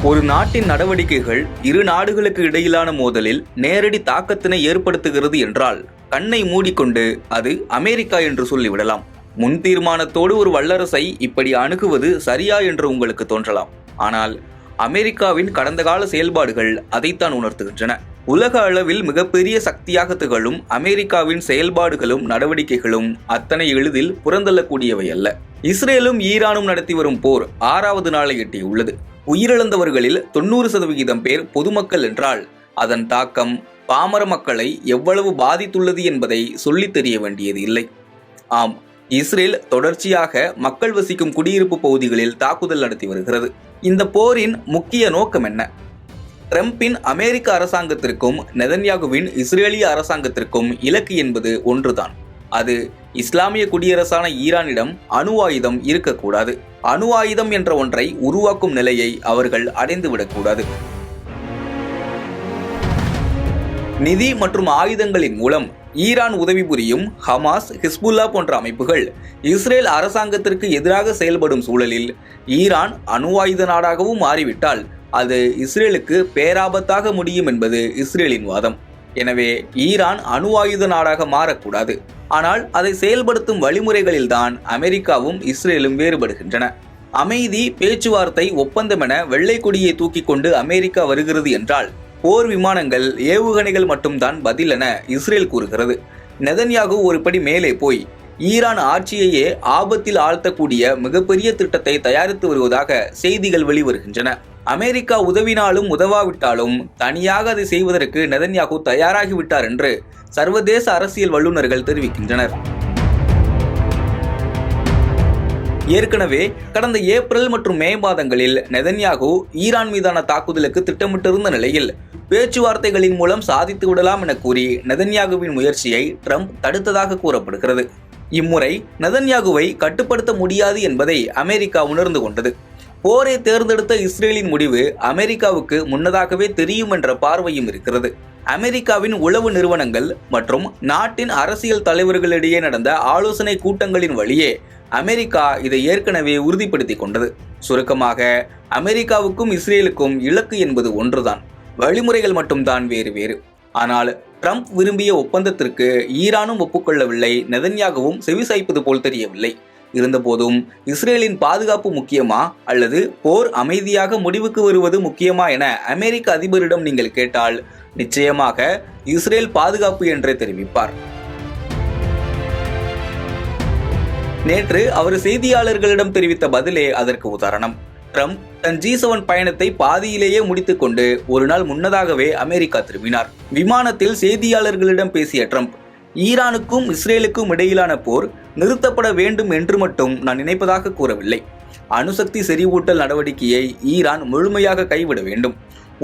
ஒரு நாட்டின் நடவடிக்கைகள் இரு நாடுகளுக்கு இடையிலான மோதலில் நேரடி தாக்கத்தினை ஏற்படுத்துகிறது என்றால் கண்ணை மூடிக்கொண்டு அது அமெரிக்கா என்று சொல்லிவிடலாம். முன் தீர்மானத்தோடு ஒரு வல்லரசை இப்படி அணுகுவது சரியா என்று உங்களுக்கு தோன்றலாம். ஆனால் அமெரிக்காவின் கடந்த கால செயல்பாடுகள் அதைத்தான் உணர்த்துகின்றன. உலக அளவில் மிகப்பெரிய சக்தியாக திகழும் அமெரிக்காவின் செயல்பாடுகளும் நடவடிக்கைகளும் அத்தனை எளிதில் புறந்தள்ளக்கூடியவை அல்ல. இஸ்ரேலும் ஈரானும் நடத்தி வரும் போர் 6வது நாளை எட்டியுள்ளது. உயிரிழந்தவர்களில் 90% பேர் பொதுமக்கள் என்றால் அதன் தாக்கம் பாமர மக்களை எவ்வளவு பாதித்துள்ளது என்பதை சொல்லித் தெரிய வேண்டியது இல்லை. ஆம், இஸ்ரேல் தொடர்ச்சியாக மக்கள் வசிக்கும் குடியிருப்பு பகுதிகளில் தாக்குதல் நடத்தி வருகிறது. இந்த போரின் முக்கிய நோக்கம் என்ன? ட்ரம்பின் அமெரிக்க அரசாங்கத்திற்கும் நெதன்யாகுவின் இஸ்ரேலிய அரசாங்கத்திற்கும் இலக்கு என்பது ஒன்றுதான். அது இஸ்லாமிய குடியரசான ஈரானிடம் அணு ஆயுதம் இருக்கக்கூடாது. அணு ஆயுதம் என்ற ஒன்றை உருவாக்கும் நிலையை அவர்கள் அடைந்துவிடக்கூடாது. நிதி மற்றும் ஆயுதங்களின் மூலம் ஈரான் உதவி புரியும் ஹமாஸ், ஹிஸ்புல்லா போன்ற அமைப்புகள் இஸ்ரேல் அரசாங்கத்திற்கு எதிராக செயல்படும் சூழலில் ஈரான் அணு ஆயுத நாடாகவும் மாறிவிட்டால் அது இஸ்ரேலுக்கு பேராபத்தாக முடியும் என்பது இஸ்ரேலின் வாதம். எனவே ஈரான் அணு ஆயுத நாடாக மாறக்கூடாது. ஆனால் அதை செயல்படுத்தும் வழிமுறைகளில்தான் அமெரிக்காவும் இஸ்ரேலும் வேறுபடுகின்றன. அமைதி, பேச்சுவார்த்தை, ஒப்பந்தம் என வெள்ளை கொடியை தூக்கி கொண்டு அமெரிக்கா வருகிறது என்றால் போர் விமானங்கள், ஏவுகணைகள் மட்டும்தான் பதில் என இஸ்ரேல் கூறுகிறது. நெதன்யாகு ஒரு படி மேலே போய் ஈரான் ஆட்சியையே ஆபத்தில் ஆழ்த்தக்கூடிய மிகப்பெரிய திட்டத்தை தயாரித்து வருவதாக செய்திகள் வெளிவருகின்றன. அமெரிக்கா உதவினாலும் உதவாவிட்டாலும் தனியாக அதை செய்வதற்கு நெதன்யாகு தயாராகிவிட்டார் என்று சர்வதேச அரசியல் வல்லுநர்கள் தெரிவிக்கின்றனர். ஏற்கனவே கடந்த ஏப்ரல் மற்றும் மே மாதங்களில் நெதன்யாகு ஈரான் மீதான தாக்குதலுக்கு திட்டமிட்டிருந்த நிலையில் பேச்சுவார்த்தைகளின் மூலம் சாதித்து விடலாம் என கூறி நெதன்யாகுவின் முயற்சியை ட்ரம்ப் தடுத்ததாக கூறப்படுகிறது. இம்முறை நெதன்யாகுவை கட்டுப்படுத்த முடியாது என்பதை அமெரிக்கா உணர்ந்து கொண்டது. போரை தேர்ந்தெடுத்த இஸ்ரேலின் முடிவு அமெரிக்காவுக்கு முன்னதாகவே தெரியும் என்ற பார்வையும் இருக்கிறது. அமெரிக்காவின் உளவு நிறுவனங்கள் மற்றும் நாட்டின் அரசியல் தலைவர்களிடையே நடந்த ஆலோசனை கூட்டங்களின் வழியே அமெரிக்கா இதை ஏற்கனவே உறுதிப்படுத்தி கொண்டது. சுருக்கமாக, அமெரிக்காவுக்கும் இஸ்ரேலுக்கும் இலக்கு என்பது ஒன்றுதான், வழிமுறைகள் மட்டும்தான் வேறு வேறு. ஆனால் ட்ரம்ப் விரும்பிய ஒப்பந்தத்திற்கு ஈரானும் ஒப்புக்கொள்ளவில்லை, நெதன்யாகுவும் செவிசாய்ப்பது போல் தெரியவில்லை. இருந்தபோதும் இஸ்ரேலின் பாதுகாப்பு முக்கியமா அல்லது போர் அமைதியாக முடிவுக்கு வருவது முக்கியமா என அமெரிக்க அதிபரிடம் நீங்கள் கேட்டால் நிச்சயமாக இஸ்ரேல் பாதுகாப்பு என்றே தெரிவிப்பார். நேற்று அவர் செய்தியாளர்களிடம் தெரிவித்த பதிலே அதற்கு உதாரணம். ட்ரம்ப் தன் G7 பயணத்தை பாதியிலேயே முடித்துக் கொண்டு ஒரு நாள் முன்னதாகவே அமெரிக்கா திரும்பினார். விமானத்தில் செய்தியாளர்களிடம் பேசிய ட்ரம்ப், ஈரானுக்கும் இஸ்ரேலுக்கும் இடையிலான போர் நிறுத்தப்பட வேண்டும் என்று மட்டும் நான் நினைப்பதாக கூறவில்லை. அணுசக்தி செறிவூட்டல் நடவடிக்கையை ஈரான் முழுமையாக கைவிட வேண்டும்.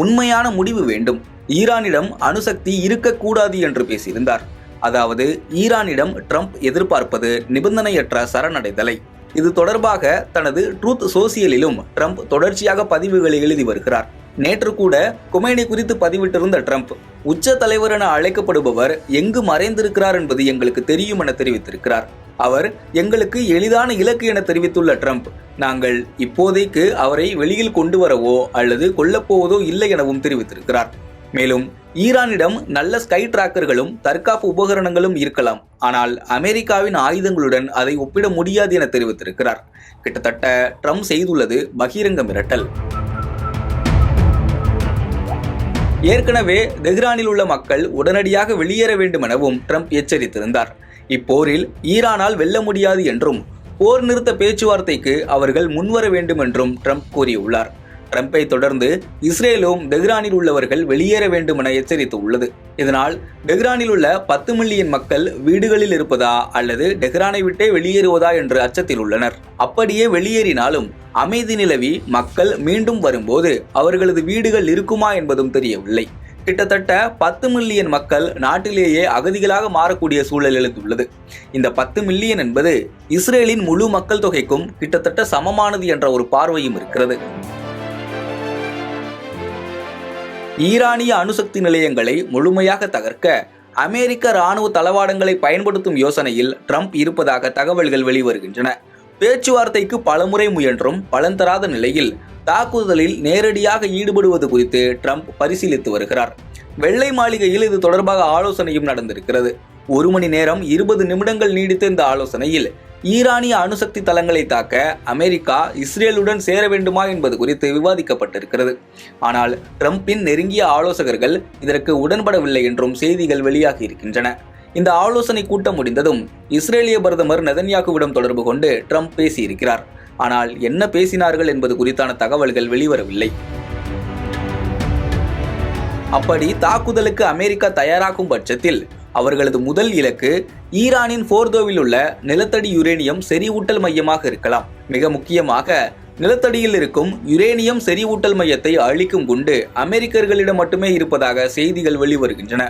உண்மையான முடிவு வேண்டும். ஈரானிடம் அணுசக்தி இருக்கக்கூடாது என்று பேசியிருந்தார். அதாவது ஈரானிடம் ட்ரம்ப் எதிர்பார்ப்பது நிபந்தனையற்ற சரணடைதலை. இது தொடர்பாக தனது ட்ரூத் சோசியலிலும் ட்ரம்ப் தொடர்ச்சியாக பதிவுகளை எழுதி வருகிறார். நேற்று கூட கொமேனி குறித்து பதிவிட்டிருந்த ட்ரம்ப், உச்ச தலைவர் என அழைக்கப்படுபவர் எங்கு மறைந்திருக்கிறார் என்பது எங்களுக்கு தெரியும் என தெரிவித்திருக்கிறார். அவர் எங்களுக்கு எளிதான இலக்கு என தெரிவித்துள்ள ட்ரம்ப், நாங்கள் இப்போதைக்கு அவரை வெளியில் கொண்டு வரவோ அல்லது கொல்லப்போவதோ இல்லை எனவும் தெரிவித்திருக்கிறார். மேலும் ஈரானிடம் நல்ல ஸ்கை டிராக்கர்களும் தற்காப்பு உபகரணங்களும் இருக்கலாம், ஆனால் அமெரிக்காவின் ஆயுதங்களுடன் அதை ஒப்பிட முடியாது என தெரிவித்திருக்கிறார். கிட்டத்தட்ட ட்ரம்ப் செய்துள்ளது பகிரங்க மிரட்டல். ஏற்கனவே தெஹ்ரானில் உள்ள மக்கள் உடனடியாக வெளியேற வேண்டும் எனவும் ட்ரம்ப் எச்சரித்திருந்தார். இப்போரில் ஈரானால் வெல்ல முடியாது என்றும் போர் நிறுத்த பேச்சுவார்த்தைக்கு அவர்கள் முன்வர வேண்டும் என்றும் ட்ரம்ப் கூறியுள்ளார். ட்ரம்பை தொடர்ந்து இஸ்ரேலும் தெஹ்ரானில் உள்ளவர்கள் வெளியேற வேண்டும் என எச்சரித்து உள்ளது. இதனால் தெஹ்ரானில் உள்ள 10 மில்லியன் மக்கள் வீடுகளில் இருப்பதா அல்லது தெஹ்ரானை விட்டே வெளியேறுவதா என்று அச்சத்தில் உள்ளனர். அப்படியே வெளியேறினாலும் அமைதி நிலவி மக்கள் மீண்டும் வரும்போது அவர்களது வீடுகள் இருக்குமா என்பதும் தெரியவில்லை. கிட்டத்தட்ட 10 மில்லியன் மக்கள் நாட்டிலேயே அகதிகளாக மாறக்கூடிய சூழல் எழுந்துள்ளது. இந்த 10 மில்லியன் என்பது இஸ்ரேலின் முழு மக்கள் தொகைக்கும் கிட்டத்தட்ட சமமானது என்ற ஒரு பார்வையும் இருக்கிறது. ஈரானிய அணுசக்தி நிலையங்களை முழுமையாக தகர்க்க அமெரிக்க இராணுவ தளவாடங்களை பயன்படுத்தும் யோசனையில் ட்ரம்ப் இருப்பதாக தகவல்கள் வெளிவருகின்றன. பேச்சுவார்த்தைக்கு பலமுறை முயன்றும் பலன் தராத நிலையில் தாக்குதலில் நேரடியாக ஈடுபடுவது குறித்து ட்ரம்ப் பரிசீலித்து வருகிறார். வெள்ளை மாளிகையில் இது தொடர்பாக ஆலோசனையும் நடந்திருக்கிறது. 1 மணி நேரம் 20 நிமிடங்கள் நீடித்த இந்த ஆலோசனையில் ஈரானிய அணுசக்தி தளங்களை தாக்க அமெரிக்கா இஸ்ரேலுடன் சேர வேண்டுமா என்பது குறித்து விவாதிக்கப்பட்டிருக்கிறது. ஆனால் ட்ரம்பின் நெருங்கிய ஆலோசகர்கள் இதற்கு உடன்படவில்லை என்றும் செய்திகள் வெளியாகி இருக்கின்றன. இந்த ஆலோசனை கூட்டம் முடிந்ததும் இஸ்ரேலிய பிரதமர் நெதன்யாகுவிடம் தொடர்பு கொண்டு ட்ரம்ப் பேசியிருக்கிறார். ஆனால் என்ன பேசினார்கள் என்பது குறித்தான தகவல்கள் வெளிவரவில்லை. அப்படி தாக்குதலுக்கு அமெரிக்கா தயாராகும் பட்சத்தில் அவர்களது முதல் இலக்கு ஈரானின் போர்தோவில் உள்ள நிலத்தடி யுரேனியம் செறிவூட்டல் மையமாக இருக்கலாம். மிக முக்கியமாக நிலத்தடியில் இருக்கும் யுரேனியம் செறிவூட்டல் மையத்தை அழிக்கும் குண்டு அமெரிக்கர்களிடம் மட்டுமே இருப்பதாக செய்திகள் வெளிவருகின்றன.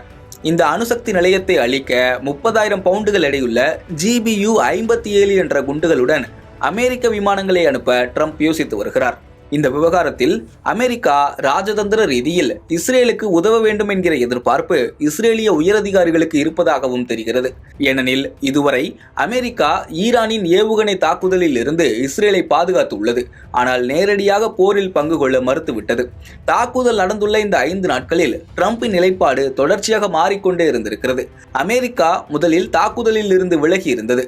இந்த அணுசக்தி நிலையத்தை அழிக்க 30,000 பவுண்டுகள் எடையுள்ள GBU-57 என்ற குண்டுகளுடன் அமெரிக்க விமானங்களை அனுப்ப ட்ரம்ப் யோசித்து வருகிறார். இந்த விவகாரத்தில் அமெரிக்கா ராஜதந்திர ரீதியில் இஸ்ரேலுக்கு உதவ வேண்டும் என்கிற எதிர்பார்ப்பு இஸ்ரேலிய உயரதிகாரிகளுக்கு இருப்பதாகவும் தெரிகிறது. ஏனெனில் இதுவரை அமெரிக்கா ஈரானின் ஏவுகணை தாக்குதலில் இருந்து இஸ்ரேலை பாதுகாத்துள்ளது. ஆனால் நேரடியாக போரில் பங்கு கொள்ள மறுத்துவிட்டது. தாக்குதல் நடந்துள்ள இந்த 5 நாட்களில் ட்ரம்பின் நிலைப்பாடு தொடர்ச்சியாக மாறிக்கொண்டே இருந்திருக்கிறது. அமெரிக்கா முதலில் தாக்குதலில் இருந்து விலகி இருந்தது.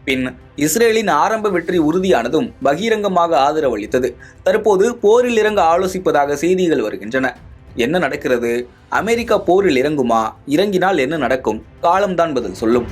பின் இஸ்ரேலின் ஆரம்ப வெற்றி உறுதியானதும் பகிரங்கமாக ஆதரவளித்தது. தற்போது போரில் இறங்க ஆலோசிப்பதாக செய்திகள் வருகின்றன. என்ன நடக்கிறது? அமெரிக்கா போரில் இறங்குமா? இறங்கினால் என்ன நடக்கும்? காலம்தான் பதில் சொல்லும்.